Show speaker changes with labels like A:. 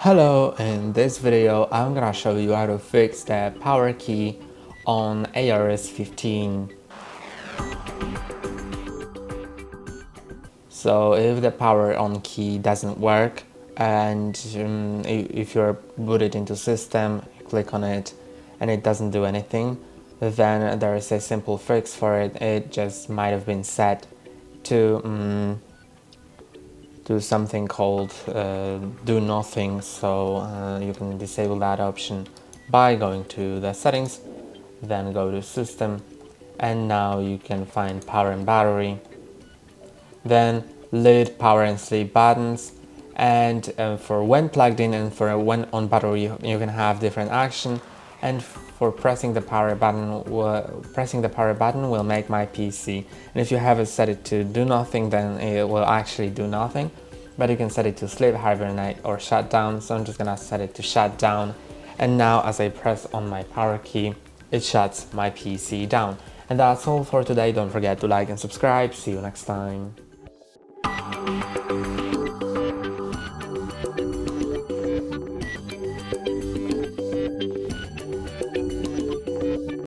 A: Hello, in this video I'm gonna show you how to fix the power key on ARS 15. So if the power on key doesn't work and if you're booted into system, you click on it and it doesn't do anything, then there is a simple fix for it. It just might have been set to do something called do nothing, so you can disable that option by going to the settings, then go to system, and now you can find power and battery, then lid, power and sleep buttons, and for when plugged in and for when on battery you can have different action, and for pressing the power button will make my PC, and if you have it set it to do nothing, then it will actually do nothing, but you can set it to sleep, hibernate, or shut down. So I'm just gonna set it to shut down, and now as I press on my power key, it shuts my PC down. And that's all for today. Don't forget to like and subscribe. See you next time.